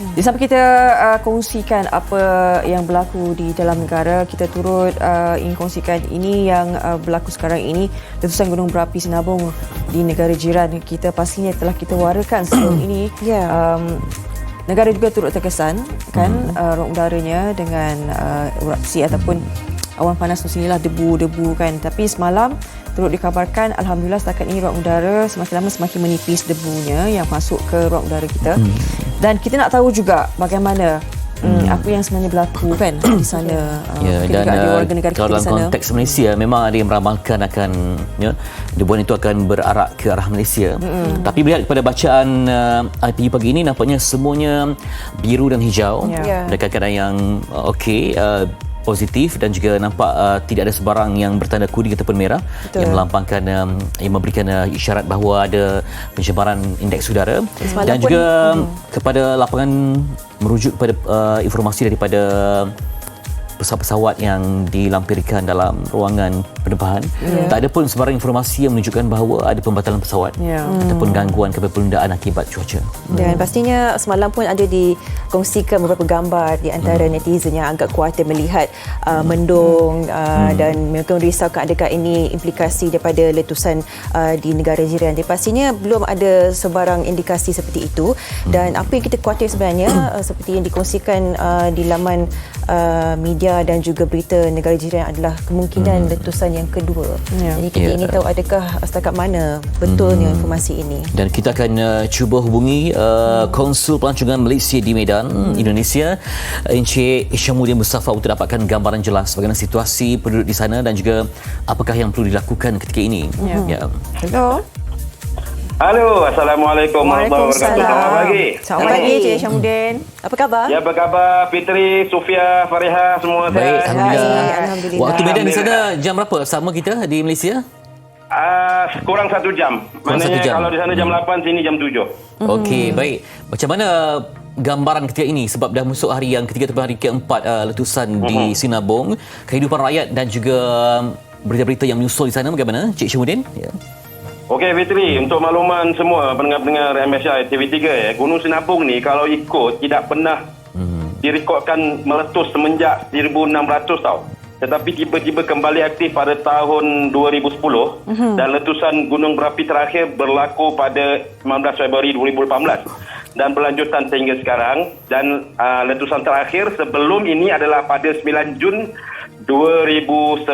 Jadi sampai kita kongsikan apa yang berlaku di dalam negara, kita turut ingin kongsikan ini yang berlaku sekarang ini, letusan gunung berapi Sinabung di negara jiran kita. Pastinya telah kita warakan sebelum ini. Negara juga turut terkesan kan ruang udaranya dengan erupsi ataupun awan panas tu sinilah, debu-debu kan. Tapi semalam turut dikabarkan alhamdulillah setakat ini ruang udara semakin lama semakin menipis debunya yang masuk ke ruang udara kita. Dan kita nak tahu juga bagaimana apa yang sebenarnya berlaku kan di sana. Dan warga negara kalau dalam konteks Malaysia memang ada yang meramalkan akan debuan itu akan berarak ke arah Malaysia. Tapi melihat kepada bacaan IPU pagi ini nampaknya semuanya biru dan hijau. Mereka kadang yang positif dan juga nampak tidak ada sebarang yang bertanda kuning ataupun merah. Betul. Yang melambangkan yang memberikan isyarat bahawa ada pencemaran indeks udara. Dan juga kepada lapangan merujuk kepada informasi daripada pesawat-pesawat yang dilampirkan dalam ruangan penerbangan. Tak ada pun sebarang informasi yang menunjukkan bahawa ada pembatalan pesawat ataupun gangguan kepada penundaan akibat cuaca. Dan pastinya semalam pun ada dikongsikan beberapa gambar di antara netizen yang agak kuatir melihat mendung dan mereka risaukan adakah ini implikasi daripada letusan di negara jiran. Jadi pastinya belum ada sebarang indikasi seperti itu. Dan apa yang kita kuatir sebenarnya seperti yang dikongsikan di laman media dan juga berita negara jiran adalah kemungkinan letusan yang kedua. Jadi kita ingin tahu adakah setakat mana betulnya informasi ini. Dan kita akan cuba hubungi Konsul Pelancongan Malaysia di Medan, Indonesia, Encik Isyamuddin Mustafa untuk dapatkan gambaran jelas bagaimana situasi penduduk di sana dan juga apakah yang perlu dilakukan ketika ini. Hello. Halo, Assalamualaikum warahmatullahi wabarakatuh. Selamat pagi. Selamat pagi Encik Isyamuddin. Apa khabar? Ya, apa khabar Fitri, Sofia, Fariha, semua baik, sehat? Alhamdulillah. Waktu Medan di sana jam berapa sama kita di Malaysia? Kurang 1 jam. Maknanya kalau di sana jam 8, sini jam 7. Okey, baik. Macam mana gambaran ketika ini sebab dah masuk hari yang ketiga ataupun hari keempat letusan di Sinabung, kehidupan rakyat dan juga berita-berita yang menyusul di sana bagaimana Cik Isyamuddin? Okey Fitri, untuk makluman semua pendengar-pendengar MSI TV3 Gunung Sinabung ni kalau ikut tidak pernah direkodkan meletus semenjak 1600 tau. Tetapi tiba-tiba kembali aktif pada tahun 2010 dan letusan gunung berapi terakhir berlaku pada 19 Februari 2018 dan berlanjutan sehingga sekarang. Dan letusan terakhir sebelum ini adalah pada 9 Jun 2019.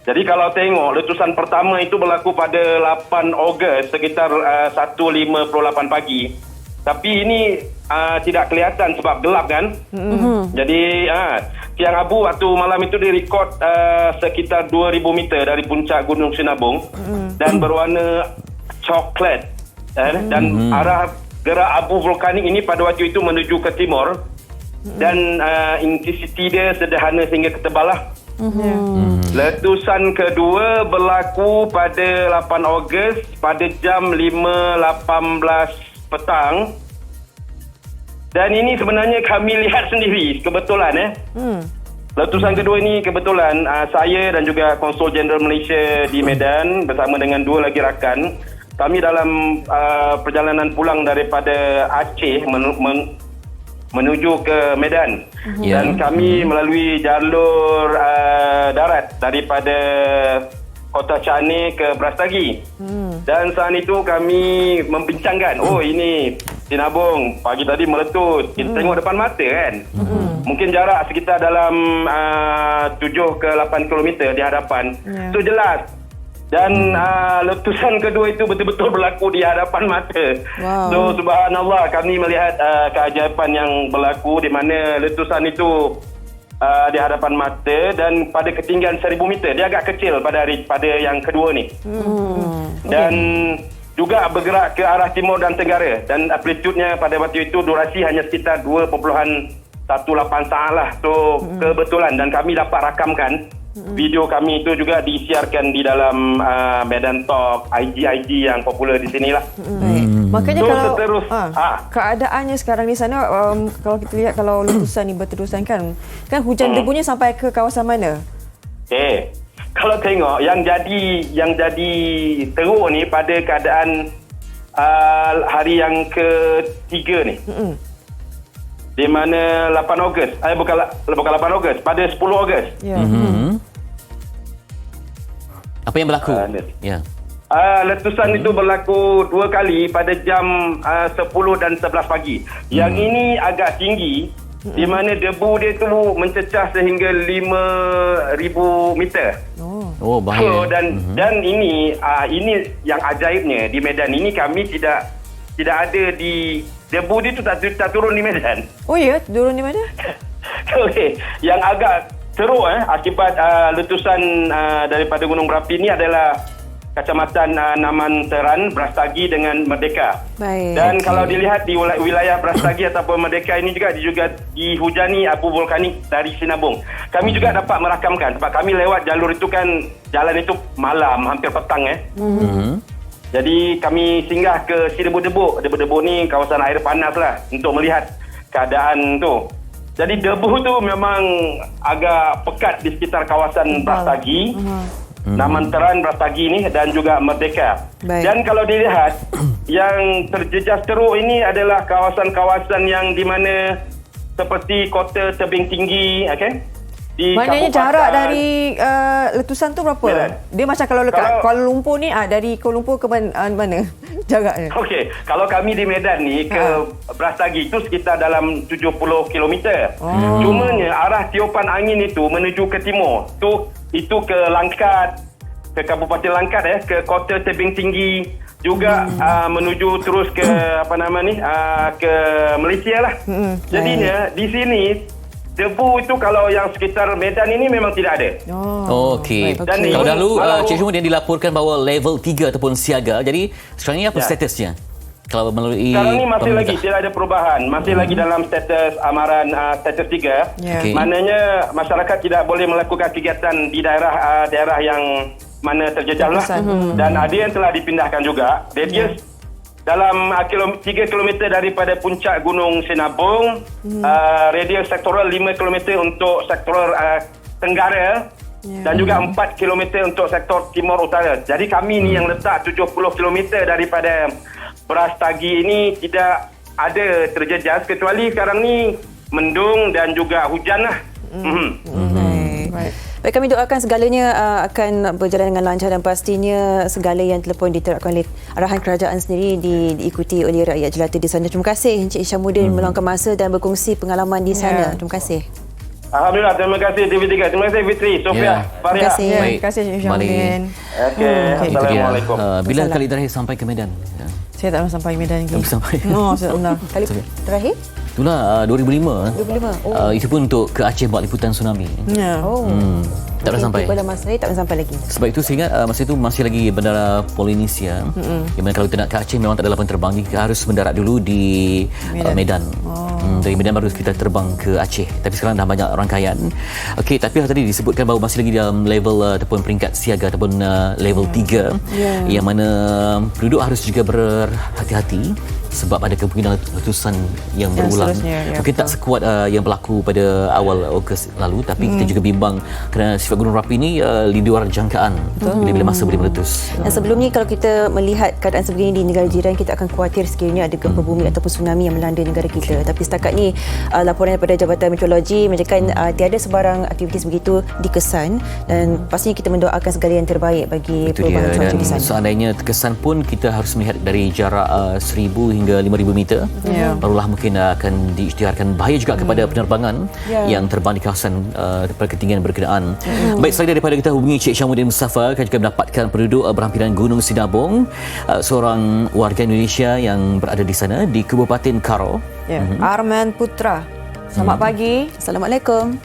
Jadi kalau tengok letusan pertama itu berlaku pada 8 Ogos sekitar 1.58 pagi. Tapi ini tidak kelihatan sebab gelap kan. Jadi siang abu waktu malam itu direkod sekitar 2,000 meter dari puncak Gunung Sinabung dan berwarna coklat dan arah gerak abu vulkanik ini pada waktu itu menuju ke timur dan intensiti dia sederhana sehingga ketebalah. Letusan kedua berlaku pada 8 Ogos pada jam 5.18 petang. Dan ini sebenarnya kami lihat sendiri kebetulan letusan kedua ini kebetulan saya dan juga Konsul Jeneral Malaysia di Medan bersama dengan 2 lagi rakan, kami dalam perjalanan pulang daripada Aceh menuju ke Medan dan kami melalui jalur darat daripada Kota Chane ke Brastagi. Dan saat itu kami membincangkan, ini Sinabung pagi tadi meletus. Kita tengok depan mata kan. Mungkin jarak sekitar dalam 7 ke 8 kilometer di hadapan. Itu jelas. Dan letusan kedua itu betul-betul berlaku di hadapan mata. So subhanallah, kami melihat keajaiban yang berlaku di mana letusan itu di hadapan mata dan pada ketinggian 1,000 meter. Dia agak kecil pada yang kedua ni. Dan juga bergerak ke arah timur dan tenggara. Dan amplitudenya pada waktu itu durasi hanya sekitar 2.18 saat lah. So kebetulan dan kami dapat rakamkan. Video kami itu juga disiarkan di dalam Medan Talk, IG yang popular di sinilah. Makanya kalau keadaannya sekarang di sana, kalau kita lihat kalau letusan ni berterusan kan hujan debunya sampai ke kawasan mana? Kalau tengok yang jadi teruk ni pada keadaan hari yang ketiga ni. di mana 8 Ogos, bukan 8 Ogos, pada 10 Ogos. Ya. Apa yang berlaku? Ya. Letusan itu berlaku 2 kali pada jam 10 dan 11 pagi. Yang ini agak tinggi, di mana debu dia tu mencecah sehingga 5,000 meter. Oh, bahaya. So, dan ini yang ajaibnya di Medan ini, kami tidak ada di debu dia tu tak turun di Medan. Oh ya, turun di mana? Okey, yang agak teruk akibat letusan daripada gunung berapi ini adalah Kecamatan Naman Teran, Brastagi dengan Merdeka. Baik. Dan kalau dilihat di wilayah Brastagi ataupun Merdeka ini juga dihujani abu vulkanik dari Sinabung. Kami juga dapat merakamkan sebab kami lewat jalur itu kan, jalan itu malam, hampir petang Jadi kami singgah ke Debu-Debu. Debu-Debu ni kawasan air panas lah untuk melihat keadaan tu. Jadi debu tu memang agak pekat di sekitar kawasan Brastagi. Naman Teran, Brastagi ni dan juga Merdeka. Baik. Dan kalau dilihat yang terjejas teruk ini adalah kawasan-kawasan yang di mana seperti Kota Tebing Tinggi, di Maknanya Kabupaten jarak dari letusan tu berapa? Medan. Dia macam kalau dekat Kuala Lumpur ni, dari Kuala Lumpur ke mana jaraknya? Okey, kalau kami di Medan ni ke Brastagi itu sekitar dalam 70 km. Cumanya arah tiupan angin itu menuju ke timur. Itu ke Langkat, ke Kabupaten Langkat ke Kota Tebing Tinggi, juga menuju terus ke ke Malaysia lah. Jadinya di sini debu itu kalau yang sekitar Medan ini memang tidak ada. Okey. Dan Kalau dahulu Cik Syumul dia dilaporkan bahawa level 3 ataupun siaga. Jadi sekarang ni apa statusnya? Kalau melalui sekarang ni masih lagi tidak ada perubahan. Masih lagi dalam status amaran status 3. Okay. Maknanya masyarakat tidak boleh melakukan kegiatan di daerah yang mana terjejal lah. Dan ada yang telah dipindahkan juga. Radius dalam 3 km daripada puncak Gunung Sinabung, radius sektoral 5 km untuk sektoral tenggara dan juga 4 km untuk sektor timur utara. Jadi kami ni yang letak 70 km daripada Brastagi ini tidak ada terjejas, kecuali sekarang ni mendung dan juga hujan lah. Baik, kami doakan segalanya akan berjalan dengan lancar dan pastinya segala yang telah pun diterapkan oleh arahan kerajaan sendiri diikuti oleh rakyat jelata di sana. Terima kasih Encik Isyamuddin meluangkan masa dan berkongsi pengalaman di sana. Terima kasih. Alhamdulillah, terima kasih TV3. Terima kasih Fitri, Sofia, Faria. Terima kasih Encik Syamudin. Okey, Assalamualaikum. Bila kali terakhir sampai ke Medan? Saya tak pernah sampai Medan lagi. Sampai. Saya tak pernah. Kali terakhir? Itulah 2005. 2005. Itu pun untuk ke Aceh buat liputan tsunami. Tak pernah sampai. Pada masa ni tak pernah sampai lagi. Sebab itu saya ingat masa itu masih lagi bandara Polinesia. Yang mana kalau kita nak ke Aceh memang tak ada lapangan terbang. Kita harus mendarat dulu di Medan. Dari Medan baru kita terbang ke Aceh. Tapi sekarang dah banyak rangkaian. Okey, tapi tadi disebutkan bahawa masih lagi dalam level ataupun peringkat siaga ataupun level 3. Yang mana penduduk harus juga berhati-hati sebab ada kemungkinan letusan yang berulang. Mungkin tak sekuat yang berlaku pada awal Ogos lalu, tapi kita juga bimbang kerana sifat gunung berapi ini di luar jangkaan. Bila-bila masa boleh meletus. Dan sebelum ni kalau kita melihat keadaan sebegini di negara jiran, kita akan khawatir sekiranya ada gempa bumi ataupun tsunami yang melanda negara kita. Tapi setakat ni laporan daripada Jabatan Meteorologi menunjukkan tiada sebarang aktiviti begitu dikesan dan pastinya kita mendoakan segala yang terbaik bagi perubahan cuaca di sana. Seandainya terkesan pun kita harus melihat dari jarak 1,000 hingga 5,000 meter. Barulah mungkin akan diisytiharkan bahaya juga kepada penerbangan yang terbang di kawasan ketinggian berkenaan. Baik, selain daripada kita hubungi Cik Syamudin Mustafa, kita juga mendapatkan penduduk berhampiran Gunung Sinabung, seorang warga Indonesia yang berada di sana di Kabupaten Karo. Arman Putra. Selamat pagi. Assalamualaikum.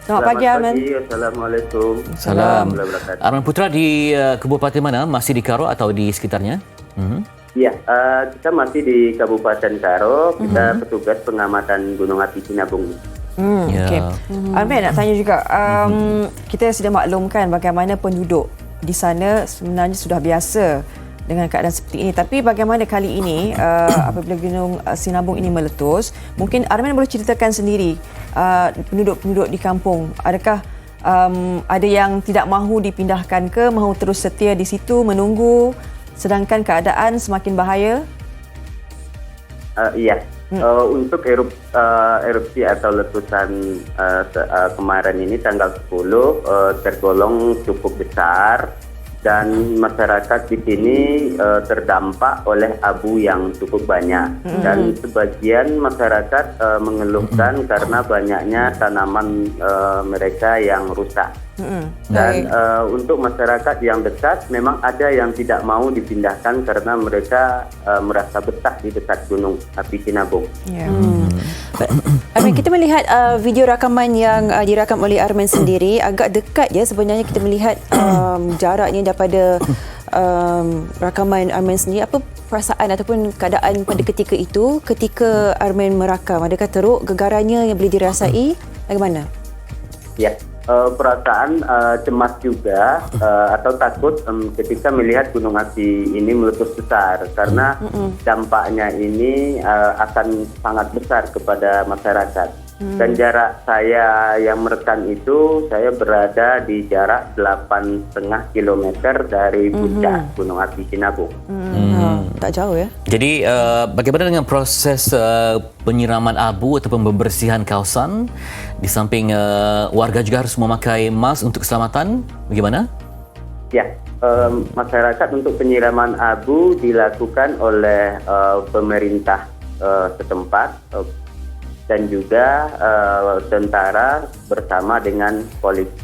Selamat pagi Arman. Assalamualaikum. Salam. Arman Putra di Kabupaten mana? Masih di Karo atau di sekitarnya? Ya, kita masih di Kabupaten Karo. Kita petugas pengamatan Gunung Api Sinabung. Okay. Arman nak tanya juga, kita sudah maklumkan bagaimana penduduk di sana sebenarnya sudah biasa dengan keadaan seperti ini. Tapi bagaimana kali ini apabila Gunung Sinabung ini meletus, mungkin Arman boleh ceritakan sendiri penduduk-penduduk di kampung, adakah ada yang tidak mahu dipindahkan ke, mahu terus setia di situ menunggu sedangkan keadaan semakin bahaya? Iya. Untuk erupsi atau letusan kemarin ini tanggal 10 tergolong cukup besar dan masyarakat di sini terdampak oleh abu yang cukup banyak dan sebagian masyarakat mengeluhkan karena banyaknya tanaman mereka yang rusak. Dan untuk masyarakat yang dekat memang ada yang tidak mau dipindahkan karena mereka merasa betah di dekat gunung api Sinabung. Arman, kita melihat video rakaman yang dirakam oleh Arman sendiri agak dekat ya sebenarnya kita melihat jaraknya daripada rakaman Arman sendiri. Apa perasaan ataupun keadaan pada ketika itu ketika Arman merakam? Adakah teruk gegarannya yang boleh dirasai? Bagaimana? Ya. Perasaan cemas juga atau takut ketika melihat gunung api ini meletus besar karena dampaknya ini akan sangat besar kepada masyarakat. Dan jarak saya yang merekam itu saya berada di jarak 8,5 kilometer dari puncak gunung api Sinabung. Tak jauh ya. Jadi bagaimana dengan proses penyiraman abu ataupun pembersihan kawasan? Di samping warga juga harus memakai mask untuk keselamatan. Bagaimana? Ya, masyarakat untuk penyiraman abu dilakukan oleh pemerintah setempat dan juga tentara bersama dengan polisi.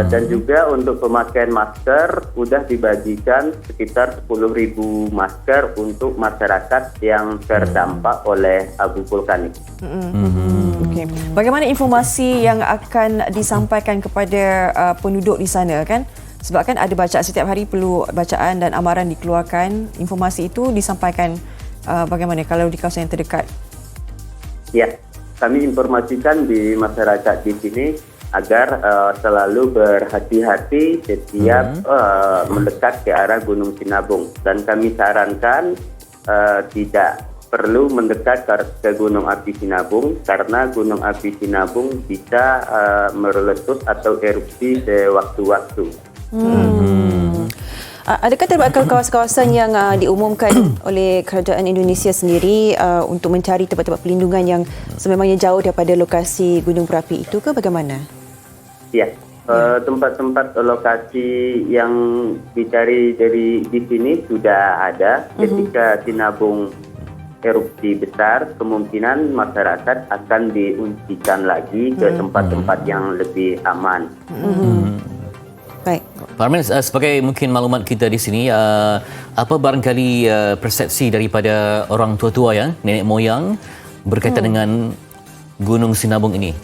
Dan juga untuk pemakaian masker sudah dibagikan sekitar 10.000 masker untuk masyarakat yang terdampak oleh abu vulkanik. Okay. Bagaimana informasi yang akan disampaikan kepada penduduk di sana kan? Sebab kan ada bacaan setiap hari perlu bacaan dan amaran dikeluarkan. Informasi itu disampaikan bagaimana kalau di kawasan yang terdekat? Ya, kami informasikan di masyarakat di sini agar selalu berhati-hati setiap mendekat ke arah Gunung Sinabung. Dan kami sarankan tidak perlu mendekat ke Gunung Api Sinabung karena Gunung Api Sinabung bisa meletus atau erupsi sewaktu-waktu. Adakah terdapat kawasan-kawasan yang diumumkan oleh kerajaan Indonesia sendiri untuk mencari tempat-tempat pelindungan yang sememangnya jauh daripada lokasi gunung berapi itu ke bagaimana? Ya, tempat-tempat lokasi yang dicari di sini sudah ada. Ketika Sinabung erupsi besar, kemungkinan masyarakat akan diungsikan lagi ke tempat-tempat yang lebih aman. Baik. Pak Arman, sebagai mungkin maklumat kita di sini, apa barangkali persepsi daripada orang tua-tua ya, nenek moyang berkaitan dengan Gunung Sinabung ini?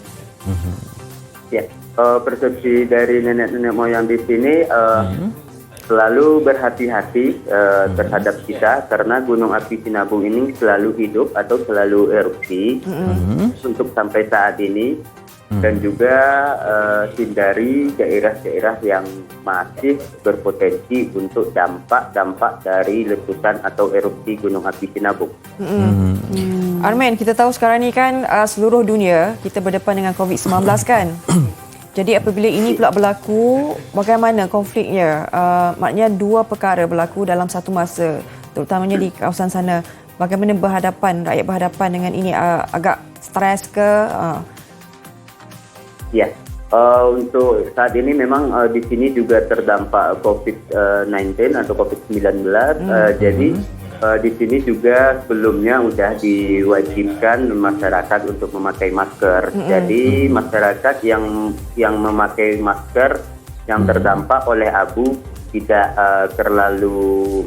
Ya, persepsi dari nenek-nenek moyang di sini selalu berhati-hati terhadap kita karena Gunung Api Sinabung ini selalu hidup atau selalu erupsi untuk sampai saat ini. Dan juga hindari daerah-daerah yang masih berpotensi untuk dampak dari letusan atau erupsi Gunung Api Sinabung. Arman, kita tahu sekarang ni kan seluruh dunia kita berdepan dengan COVID-19 kan? Jadi apabila ini pula berlaku, bagaimana konfliknya? Maknanya dua perkara berlaku dalam satu masa, terutamanya di kawasan sana. Bagaimana rakyat berhadapan dengan ini? Agak stres ke? Ya, untuk saat ini memang di sini juga terdampak COVID-19 atau COVID-19. Jadi di sini juga sebelumnya sudah diwajibkan masyarakat untuk memakai masker. Jadi masyarakat yang memakai masker yang terdampak oleh abu tidak terlalu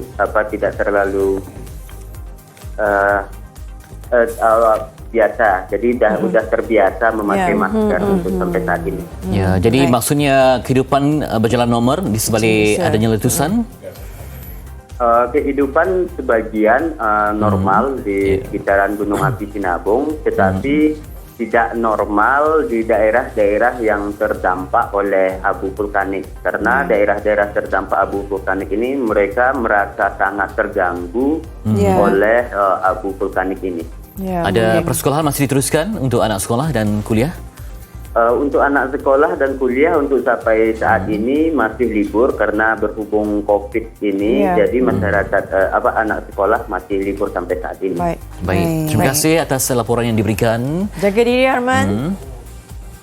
biasa, jadi sudah terbiasa memakai masker untuk sampai saat ini. Ya, jadi maksudnya kehidupan berjalan normal di sebalik adanya letusan? Kehidupan sebagian normal di sekitaran Gunung Api Sinabung, tetapi tidak normal di daerah-daerah yang terdampak oleh abu vulkanik. Karena daerah-daerah terdampak abu vulkanik ini mereka merasa sangat terganggu oleh abu vulkanik ini. Ada persekolahan masih diteruskan untuk anak sekolah dan kuliah? Untuk anak sekolah dan kuliah untuk sampai saat ini masih libur karena berhubung COVID ini, jadi masyarakat anak sekolah masih libur sampai saat ini. Baik. Terima kasih atas laporan yang diberikan. Jaga diri Arman.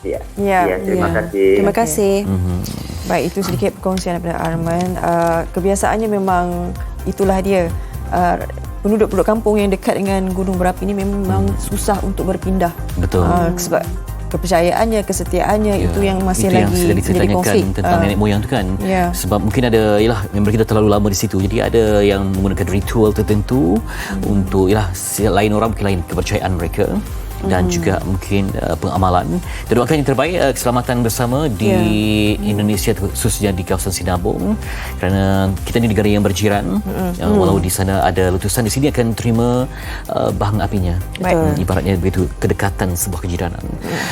Ya. Ya. Terima kasih. Terima kasih. Baik, itu sedikit perkongsian daripada Arman. Kebiasaannya memang itulah dia. Penduduk kampung yang dekat dengan gunung berapi ini memang susah untuk berpindah. Betul. Sebab kepercayaannya, kesetiaannya itu yang masih itu lagi yang sedang menjadi diceritakan konflik tentang nenek moyang tu kan. Sebab mungkin ada member kita terlalu lama di situ, jadi ada yang menggunakan ritual tertentu untuk lain orang mungkin lain kepercayaan mereka dan juga mungkin pengamalan. Kita doakan yang terbaik, keselamatan bersama di Indonesia, khususnya di kawasan Sinabung, kerana kita ni negara yang berjiran. Walau di sana ada letusan, di sini akan terima bahang apinya. Ibaratnya begitu, kedekatan sebuah kejiranan.